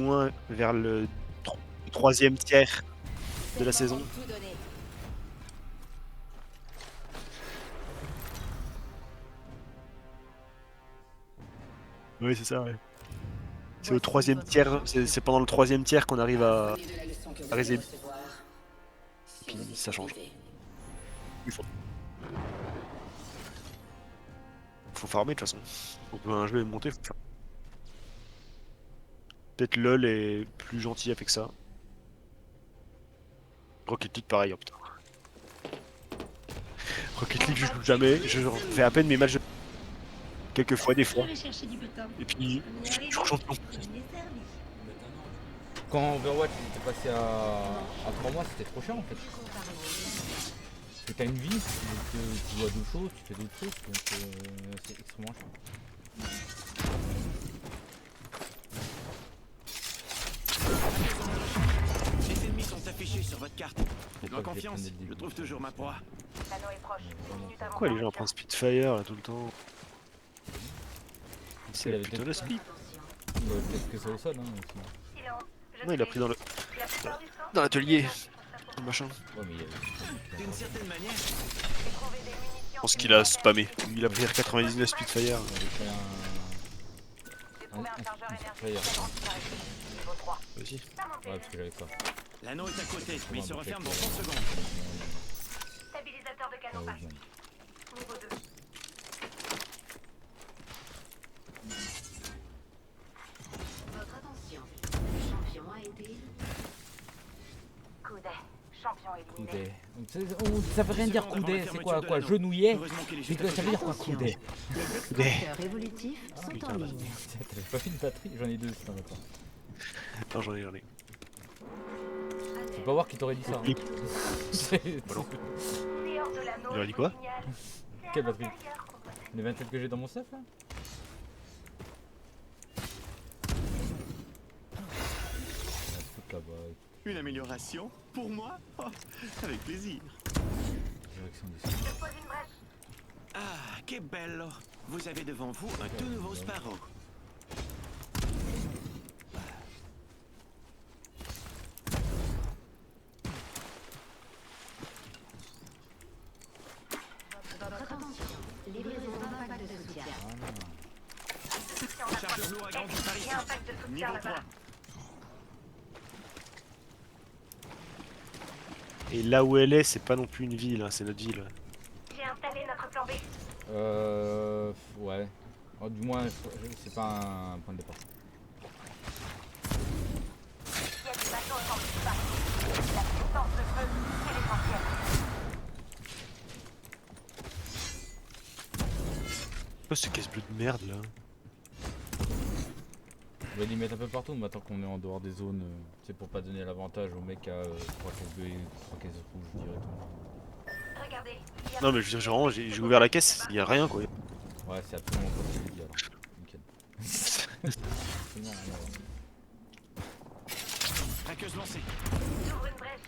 moins vers le troisième tiers de la saison. Oui, c'est ça, ouais. C'est au troisième tiers, c'est pendant le troisième tiers qu'on arrive à réaliser. Puis ça change. Il faut farmer de toute façon. Pour que un jeu est monté, faut farmer. Peut-être LoL est plus gentil avec ça. Rocket League pareil, oh putain. Rocket League je joue jamais, je fais à peine mes matchs quelques fois, des fois. Et puis je suis champion. Quand Overwatch était passé à 3 mois, c'était trop cher en fait. Parce que t'as une vie, donc tu joues à d'autres choses, tu fais d'autres trucs, donc c'est extrêmement cher. Les ennemis sont affichés sur votre carte. Faites-moi confiance, je trouve toujours ma proie. L'anneau est proche. Pourquoi les gens prennent Spitfire là tout le temps? Il avait Plutôt le speed. Peut-être que ça au sol, hein. Aussi. Non, il a pris dans l'atelier. Machin. Ouais, mais il y avait... D'une certaine manière, Je pense qu'il a spammé. Il a pris 99 Spitfire. Il avait fait un Spitfire. Vas-y. Ouais, parce que j'avais pas. l'anneau est à côté, mais il se referme dans 30 secondes. Stabilisateur de Ah, canon ouais, passé. bien. Niveau 2. Votre attention. Le champion a été... Coudet. Champion éliminé. Coudet. Ça veut rien dire coudet, c'est quoi? Genouillet? Heureusement qu'il est Ça juste veut dire quoi coudet? Les extracteurs évolutifs sont en ligne. T'avais pas fait une batterie? J'en ai deux si t'en as pas. Non, j'en ai. Tu peux pas voir qui t'aurait dit ça. Oui. C'est- Dehors de l'anneau, Il aurait dit quoi? Quelle batterie? Les 27 que j'ai dans mon stuff là? On va se foutre là-bas. Une amélioration pour moi. Oh, avec plaisir. Direction du sud. Ah, que bello. Vous avez devant vous un tout nouveau Sparrow. Attention. Livraison d'impact de soutien. Chargeur lourd à grande disparition. Niveau 3. Et là où elle est, c'est pas non plus une ville, hein, c'est notre ville. J'ai installé notre plan B. Ouais. Oh, du moins, c'est pas un point de départ. Il y a du bateau sans disparaître. La puissance de feu, c'est l'essentiel. Oh, ce casse-bleu de merde là. On va les mettre un peu partout, mais tant qu'on est en dehors des zones, c'est pour pas donner l'avantage au mec à 3 caisses bleues et 3 caisses rouges directement. Regardez, il y a Non, mais je veux dire, vraiment, j'ai ouvert la caisse, il y a rien quoi. Ouais, c'est absolument pas ce qu'il dit alors. Nickel. Absolument rien à voir. Traqueuse lancée. j'ouvre une brèche.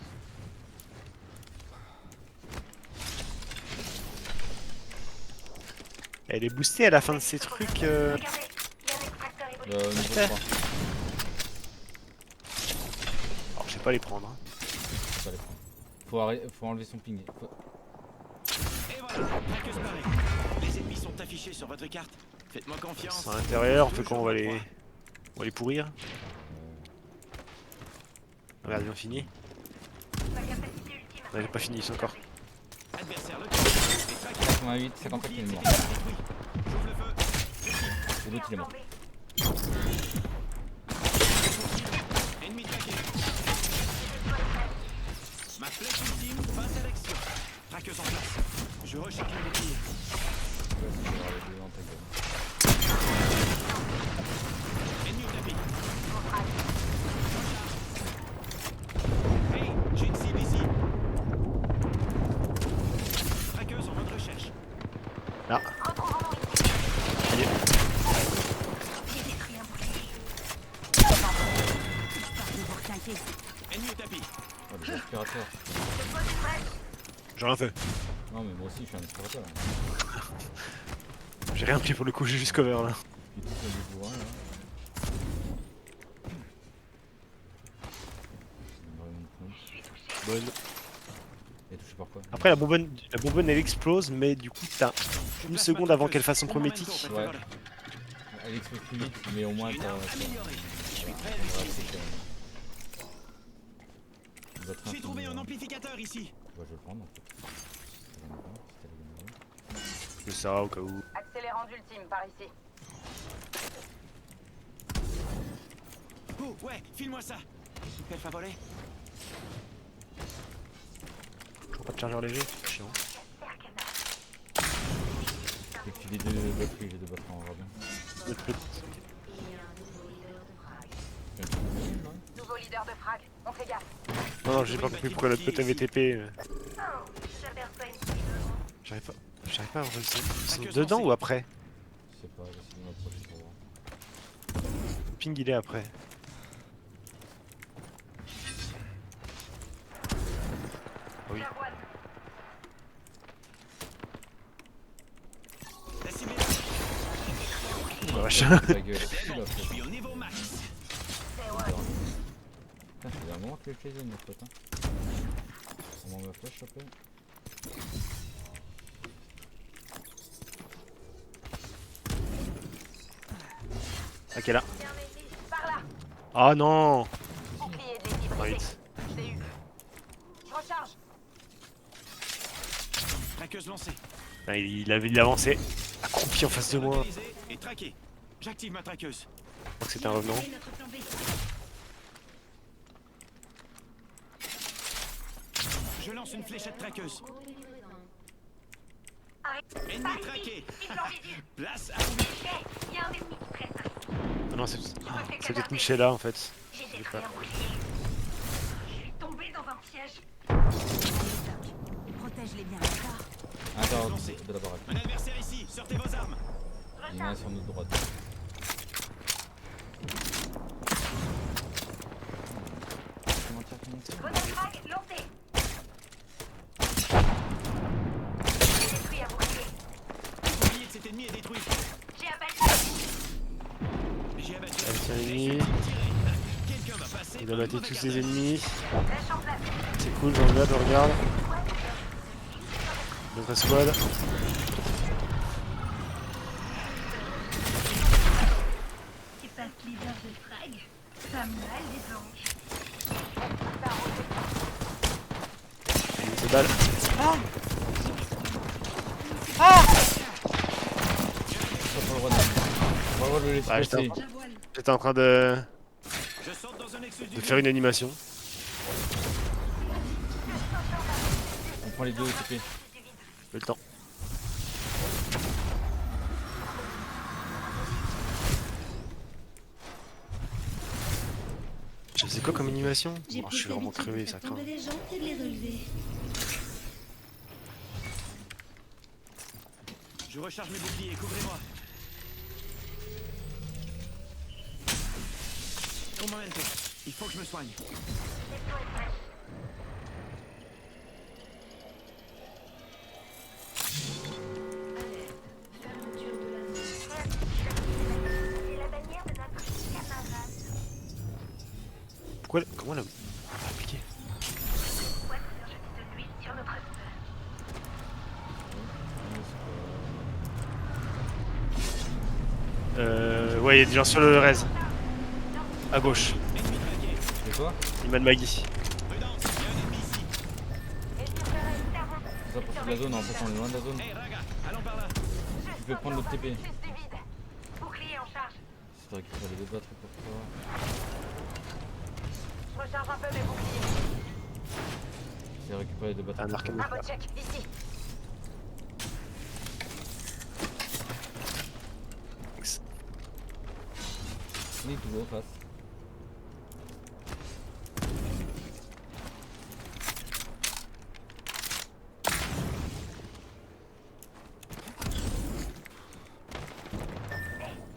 Elle est boostée à la fin de ces trucs. Regardez, il y a un extracteur évolutif. Niveau 3. Alors, je sais pas les prendre. Hein. Faut pas les prendre. Faut enlever son ping. Et voilà, traqueuse parée. Les ennemis sont affichés sur votre carte. Faites-moi confiance. C'est à l'intérieur, on fait quoi? On va les pourrir. Regarde, ils ont fini. Sa capacité ultime. Ouais, j'ai pas fini, c'est encore. Adversaire, le 88, 54, il est mort. J'ouvre le feu. Et l'autre il est mort. Ennemi traqué. Ma flèche ultime passe à l'action. Traqueuse en place. Je recharge le bouclier. Ouais, c'est pour avoir les deux dans ta gueule. Ennemi au tapis. Hey, j'ai une cible ici. Traqueuse en votre recherche. Là. Allez. J'ai détruit un bouclier. Ennemi au tapis. Oh, des aspirateurs. J'ai rien fait. Non, mais moi aussi je suis un aspirateur. Hein. J'ai rien pris pour le coup, j'ai juste cover là. Puis tout ça, des bourrins, là. bonbonne. Et touché par quoi? Après, la bonbonne elle explose, mais du coup, t'as Je une place seconde ma avant traqueuse. qu'elle fasse son Pour premier momento, tic. Patrick. Ouais. Elle explose plus vite, mais au moins Une t'as. arme améliorée. Je suis prêt à Ouais, l'utiliser. c'est clair. On va J'ai trouvé un Ouais, amplificateur ici. je vais le prendre en fait. J'en ai pas, c'était la gamme. C'est ça, au cas où. Accélérant d'ultime par ici. Oh, ouais, file-moi ça. Quel favori? Toujours pas de chargeur léger, chiant. J'ai que les deux batteries en rabais. Nouveau leader de frag. On fait gaffe. Non, j'ai pas compris pourquoi notre pote avait TP. J'aperçois une cible. J'arrive pas à voir. Ils sont dedans ou après? Je sais pas, j'essaie de m'approcher pour voir. Le ping il est après. Oui. J'avoine. La cible est là. Oh, vache. Ta gueule. C'est bon, Oula, je suis au niveau max. C'est ouais. putain, je faisais un moment que je les ai, mes potes. Hein. On m'en ma flèche après. Ok, là. Tiens, Messi, par là. Ah non. Bouclier défibrillé. Right. Je l'ai eu. Je recharge. Traqueuse lancée. Ah, il avait avancé. Accroupi en face de moi. Localisé et traqué. J'active ma traqueuse. Je crois que c'était un revenant. Je lance une fléchette traqueuse. Arrête. Ennemi Par traqué. ici. Cible en visu. Place à Hey, il y a un ennemi qui traite. Ah non, c'est peut-être Michela en fait. J'ai J'ai détruit pas. un bouclier. Je suis tombé dans un piège. Protège-les bien, d'accord? Attends, Lancé. de la baraque. un adversaire ici. Sortez vos armes. Il y en a un sur notre droite. Comment dire? Grenade frag lancée. J'ai détruit un bouclier. Le bouclier de cet ennemi est détruit. J'ai abattu. J'ai abattu. Ah, c'est un ennemi. Tiré. Quelqu'un va passer. Il a un battu mauvais tous quart ses d'heure. ennemis. Flèche en place. C'est cool, je regarde. Notre squad. Tu passes leader de frag. Pas mal les planches. C'est balle. On va le droit de le laisser Ah, passer. J'étais en train de Je saute dans un Nexus du faire une animation. On prend les deux TP. J'ai le temps. Je faisais quoi comme animation? J'ai Oh, je suis plus vraiment l'habitude de crevé, faire ça craint. tomber les gens et de les relever. Je recharge mes boucliers, couvrez-moi. Un momento, il faut que je me soigne. C'est la bannière de notre camarade. Comment elle a appliqué? Ouais, un jeté de l'huile sur notre feu. Ouais, il y a des gens sur le res. À gauche. Ennemi traqué. C'est quoi? Iman Magui. Prudence, il y a un ennemi ici. C'est ça pour toute la zone, en fait on est loin de la zone. Hey, Raga, allons par là. Tu peux prendre notre TP. Bouclier en charge. C'est vrai qu'il fallait les battre pour toi. Je recharge un peu mes boucliers. J'ai récupéré des batteries. Un arc. Un bot check, ici. Il est toujours en face.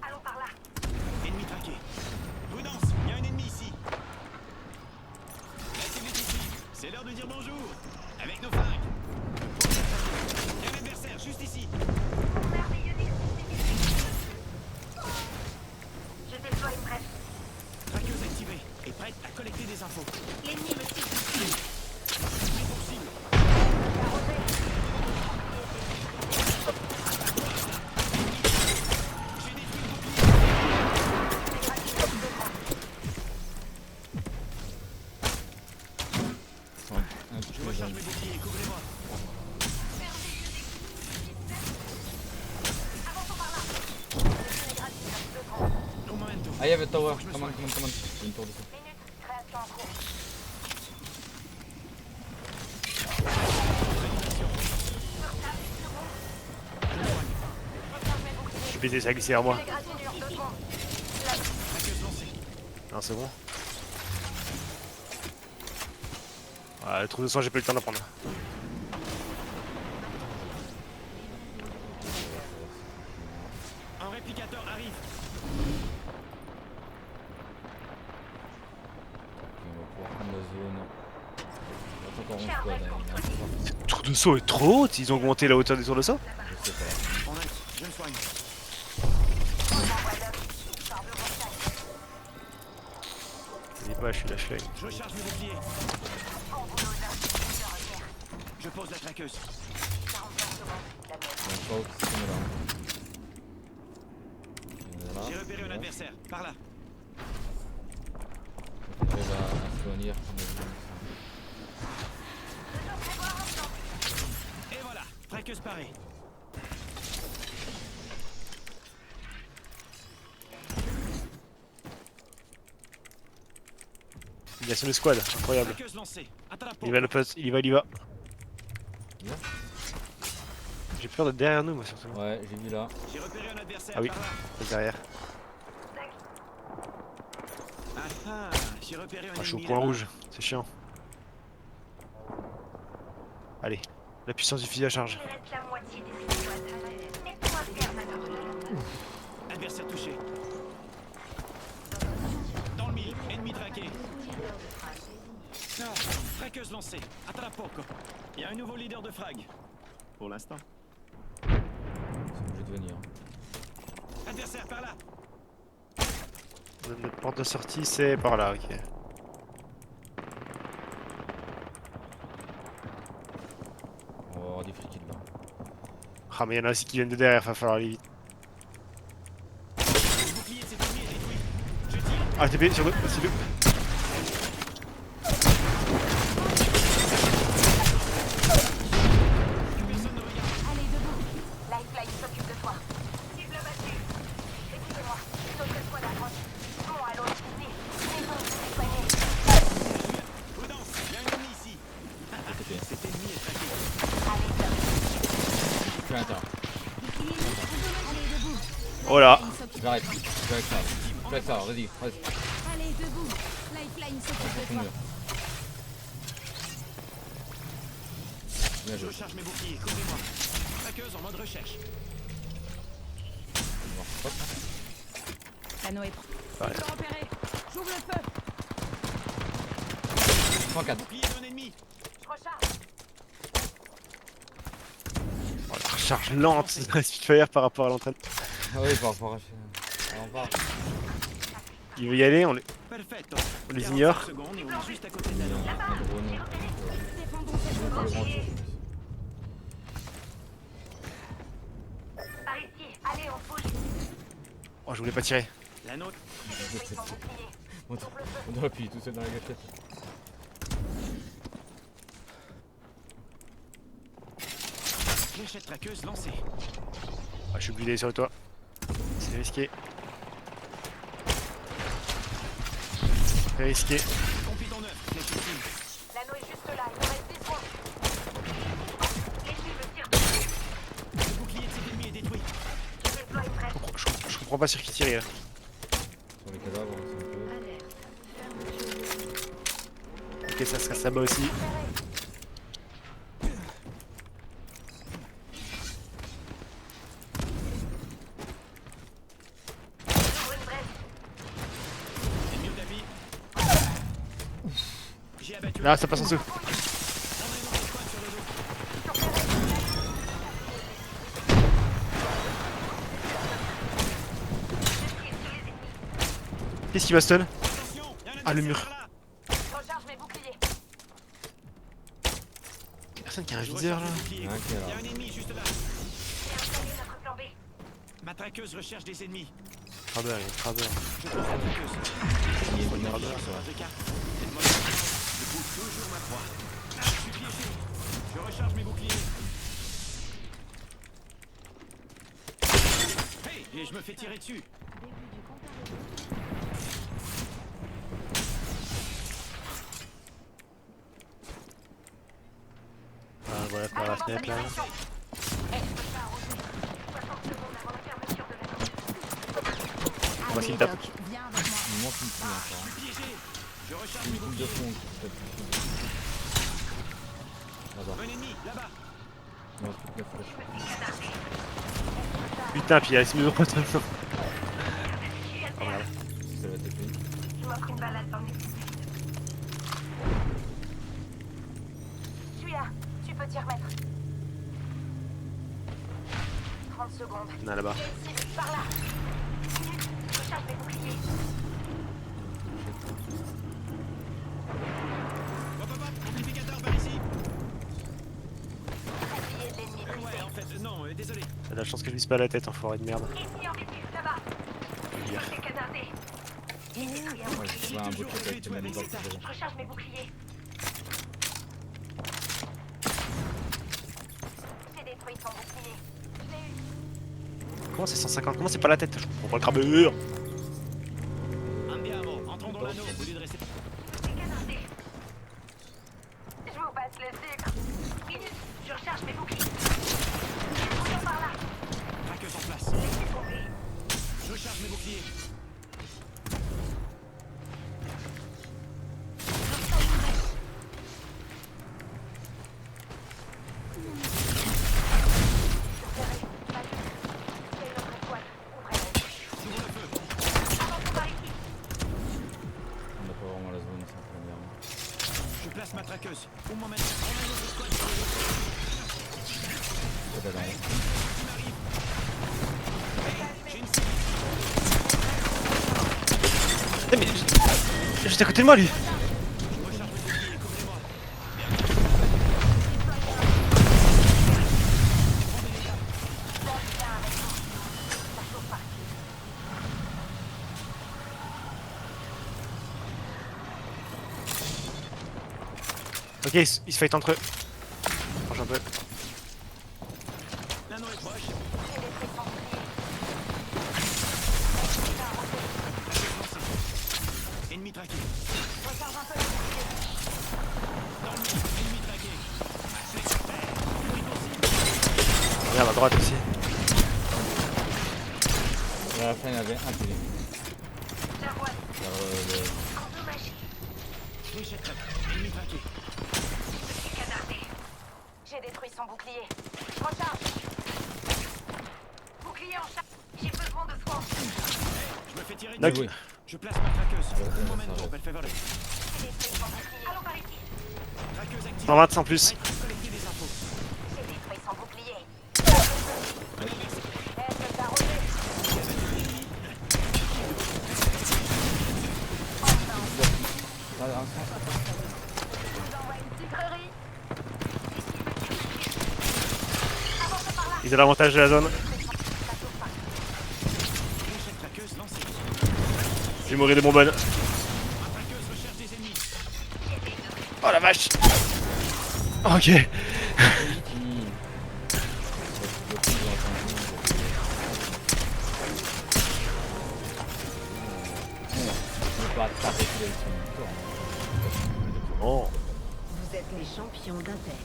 Allons par là. Ennemi traqué. Prudence, il y a un ennemi ici. La cible est ici. C'est l'heure de dire bonjour. Avec nos flingues. Il y a un adversaire juste ici. Mon merveilleux Nexus. Je déploie une brèche. Traqueuse activée et prête à collecter des infos. L'ennemi me tire dessus. recharge mes boucliers, couvrez-moi. No momento. Ah, il y avait le tower. Come on. Il y a une tour dessus. Création en cours. Je suis baisé, ça a glissé vers moi. Égratignure, 2 secondes. Traqueuse lancée. Non, c'est bon. Ah, le trou de sang, j'ai pas eu le temps d'apprendre. Un réplicateur arrive. On va pouvoir prendre la zone. Il reste encore 11 squads. Hein. Il y a un peu Le trou de saut est trop haute, ils ont augmenté la hauteur des tours de saut. je sais pas. On reste, je me soigne. Je dis pas, je suis lâche l'œil. Je recharge mes boucliers. Je pose la traqueuse. Il y a un choc, c'est comme là. Il est là. J'ai repéré un adversaire. Par là. On arrive à se venir. Et voilà. Traqueuse parée. Il y a sur le squad, incroyable. Traqueuse lancée. Attends la Il peau. va le poste, il y va. Bien. J'ai peur d'être derrière nous, moi surtout. Ouais, j'ai vu là. J'ai repéré un adversaire. Ah oui. Par là. C'est derrière. Ah, j'ai repéré un Ah, je suis au ennemi point là-bas. rouge, c'est chiant. Allez, la puissance du fusil à charge. Il reste la moitié des squads. Laisse-moi faire ma part. Adversaire touché. Dans le mille, ennemi traqué. Ah, traqueuse lancée. Attends la poco. Il y a un nouveau leader de frag. Pour l'instant. C'est obligé de venir. Adversaire par là. Notre porte de sortie, c'est par là, ok. On va avoir des free kills là. Ah, mais il y en a aussi qui viennent de derrière, va falloir aller vite. Le bouclier de cet ennemi est détruit. Je tire. Ah, TP sur le. C'est le. Personne ne regarde. Allez, debout. Lifeline s'occupe de toi. Cible battue. Écoutez-moi. Une autre squad à droite. Bon, allô, ici. Maison, soignez. Prudence, il y a un ennemi ici. TP. Cet ennemi est traqué. Allez, top. Je suis à l'intérieur. Allez, debout. Oh là. Lifeline s'occupe- J'arrête. Je suis avec ça. Je suis avec ça. Vas-y. Allez, debout. Lifeline s'occupe de Ton toi. mur. Bien Je joué. recharge mes boucliers, couvrez-moi. Traqueuse en mode recherche. Hop. L'anneau est prêt. Ouais. Cible repérée. J'ouvre le feu. 104. Bouclier d'un ennemi. Je recharge. Oh, la recharge lente, Spitfire par rapport à l'entraîne. Ah oui, par rapport à... On va. Il veut y aller, on les, Perfetto. on les 45 ignore. secondes et on est juste à côté de Il y la a zone. un drone. Défendons cette Pas zone. grand chose. Par ici. Allez, on bouge. Oh, je voulais pas tirer. La nôtre. Détruis ton bouclier. On doit appuyer tout seul dans la gâchette. Fléchette traqueuse lancée. Ah, je suis obligé d'aller sur le toit. C'est risqué. Très risqué. Compléton neuf. Flèche cible. L'anneau est juste là. Il nous reste 10 secondes. L'ennemi me tire dessus. Le bouclier de cet ennemi est détruit. Je déploie une brèche. Je comprends pas sur qui tirer là. Sur les cadavres, c'est un peu... Ok, ça serait ça bas aussi. J'ouvre une brèche. Ennemi au tapis. J'ai abattu. Là, ça passe en dessous. On a un autre squad sur le dos. Qu'est-ce qui va stun? Attention, il y a un Ah, le adversaire mur. par là. Je recharge mes boucliers. Personne qui a un Je viseur là. recharge mes boucliers. Il y a un qui est là. Il y a un ennemi juste là. J'ai installé notre plan B. Ma traqueuse recherche des ennemis. Traber, il y a un traber. Je pose la traqueuse. Il y a une Sur énergie votre sur carte. Faites-moi confiance. Je trouve toujours ma proie. Je suis piégé. Je recharge mes boucliers. Hey, et je me fais tirer dessus. Ah, voilà, par la fenêtre là. Voici Allez, le tape. Doc, viens avec moi. Il me manque une poule encore. Je suis piégé. Je recharge Une mes poule de boucliers. fond qui peut être là-bas. Un ennemi, là-bas. Il me reste plus que 9 flèches. Putain, puis il reste mes autres trucs. Oh merde. Ça va taper. Je m'offre une balade dans le Je suis là. Tu peux t'y remettre. 30 secondes. Non, là-bas. Il y a une cible par là. Minute. Je recharge mes boucliers. Hop, hop, hop. Amplificateur par ici. Bouclier de l'ennemi Ouais, brisé. en fait, non, désolé. T'as de la chance que je vise pas la tête, enfoiré de merde. Ennemi en visu, là-bas. Dire. C'est casardé. J'ai détruit un Ouais, bouclier. c'est pas un beau toujours truc avec rêvé de le même jouer bord avec que ces j'avais. Je recharge mes boucliers. J'ai détruit son bouclier. Je l'ai eu. Comment c'est 150? Comment c'est pas la tête? Je comprends pas le crabeur. Andiamo, entrons dans l'anneau au lieu de rester. C'est casardé. Je vous passe le sucre. Minute. Je recharge mes boucliers. Attention par là. Traqueuse en place. Laissez tomber. Je recharge mes boucliers. J'ouvre le feu. On n'a pas vraiment la zone, c'est un peu la merde. Je place ma traqueuse. Au moment maintenant. On a une autre squad sur le dos. Pas d'alarme. J'ai une cible. Eh, mais juste à côté de moi, lui. Je recharge mes boucliers. Couvrez-moi. Ok, ils se fight entre eux. Change un peu. L'anneau est proche. Ennemi traqué. Dans le mur. Ennemi traqué. Regarde à droite aussi. À la fin, il y en avait un qui est. Fléchette traquée. Ennemi traqué. J'ai détruit son bouclier. Je recharge. Bouclier en charge. J'ai besoin de soins. Je me fais tirer Knock. dessus. Je place ma traqueuse. Ouais, Momento, ça va. belle faveur. J'ai détruit son bouclier. Allons par ici. Traqueuse active. 120 en plus. Prête à collecter des infos. J'ai détruit son bouclier. Allez, merci. Est-ce arrosé? Ah, un sens. Je vous envoie une sucrerie. Avance par là. Ils ont l'avantage de la zone. Fléchette traqueuse lancée. J'ai mourir des bonbonnes. Ma traqueuse recherche des ennemis. Oh la vache. Ok. Je peux pas t'arrêter avec son corps. Oh. Vous êtes les champions d'Intex.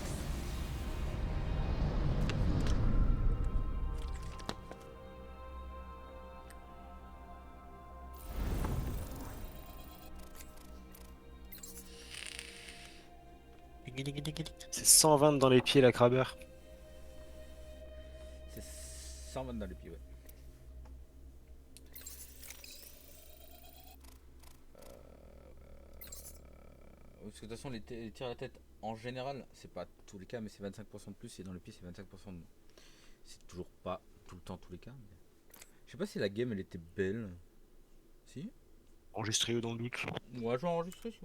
C'est 120 dans les pieds la crabeur. C'est 120 dans les pieds, ouais. Parce que de toute façon, les tirs à la tête, en général, c'est pas tous les cas, mais c'est 25% de plus, et dans les pieds, c'est 25% de... C'est toujours pas tout le temps tous les cas. Mais... Je sais pas si la game, elle était belle. Si? Enregistré dans le doute. Ouais, je vais enregistrer, si